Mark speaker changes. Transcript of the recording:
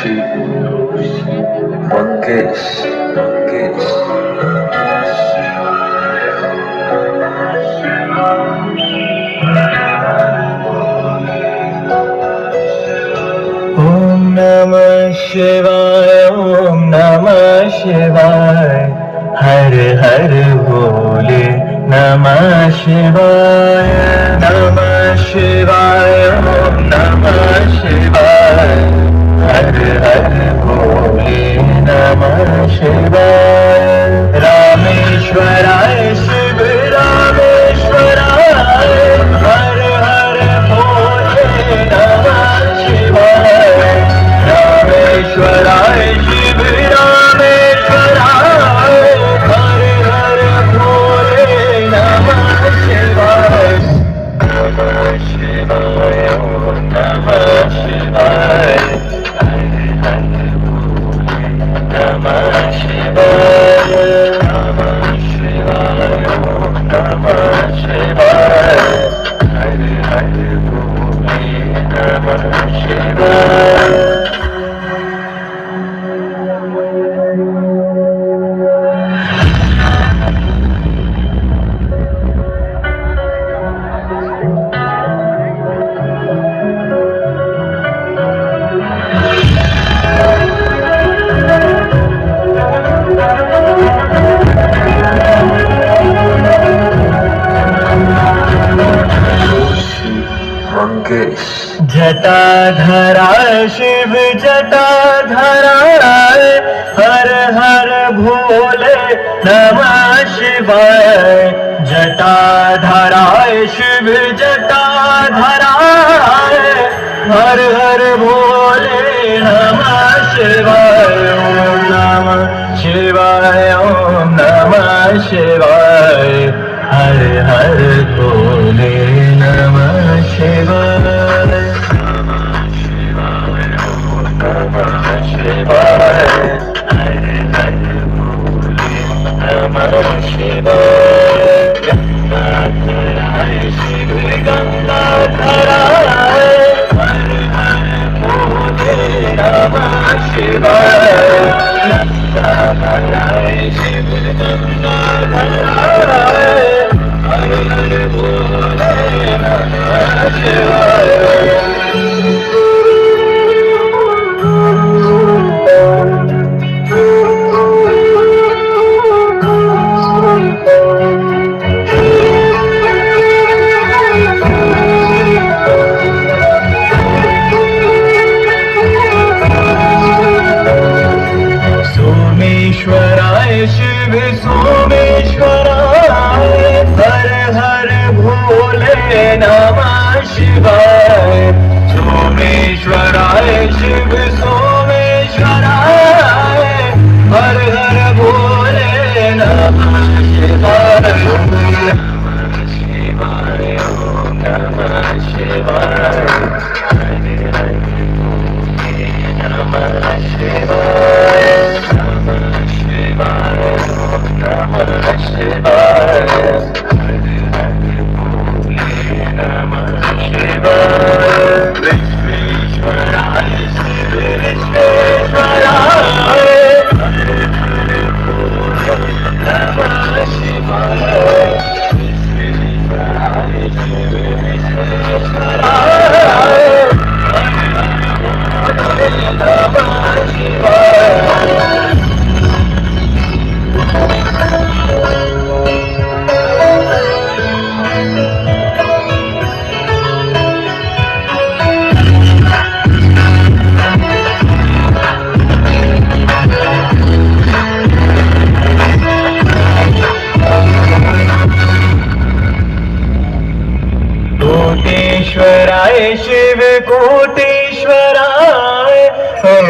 Speaker 1: Roshi, Mangesh, Mangesh. Om Namah Shivaya, Om Namah Shivaya, Har Har Bole, Namah Shivaya, Namah Shivaya, Om Namah Shivaya, Har Har Bole, Namah Shivaya, Rameshwaraya, Shiv Rameshwaraya, Har Har Bole, Namah Shivaya, Rameshwaraya, Shiv Rameshwaraya, Har Har Bole, Namah Shivaya, Namah Shivaya, Namah Shivaya, Har Har Bole, Namah Shivaya, Namah Shivaya, Namah Shivaya, Har Har Bole, Namah Shivaya. Mangesh. जटाधरा Shiv जटाधरा, हर हर भोले नमः शिवाय, जटाधरा शिव जटाधरा, हर हर भोले नमः शिवाय, ओम नमः शिवाय, ओम नमः शिवाय, हर हर भोले नमः शिवाय, नमः शिवाय, ओम नमः शिवाय, हर हर भोले नमः शिवाय, गंगाधराय शिव गंगाधराय, हर हर भोले नमः शिवाय, गंगाधराय शिव गंगाधराय, हर हर भोले नमः शिवाय. सोमेश्वराय शिव सोमेश्वराय, हर हर भोले नमः शिवाय, सोमेश्वराय शिव सोमेश्वराय, हर हर भोले नमः शिवाय, नमः शिवाय, ओम नमः शिवाय, हर हर भोले नमः शिवाय, नमः शिवाय, ओम नमः शिवाय, हर हर भोले नमः शिवाय, विश्वेश्वराय शिव विश्वेश्वराय, हर हर भोले नमः शिवाय, विश्वेश्वराय शिव विश्वेश्वराय, हर हर भोले नमः शिवाय. कोटेश्वराय शिव कोटेश्वराय, हर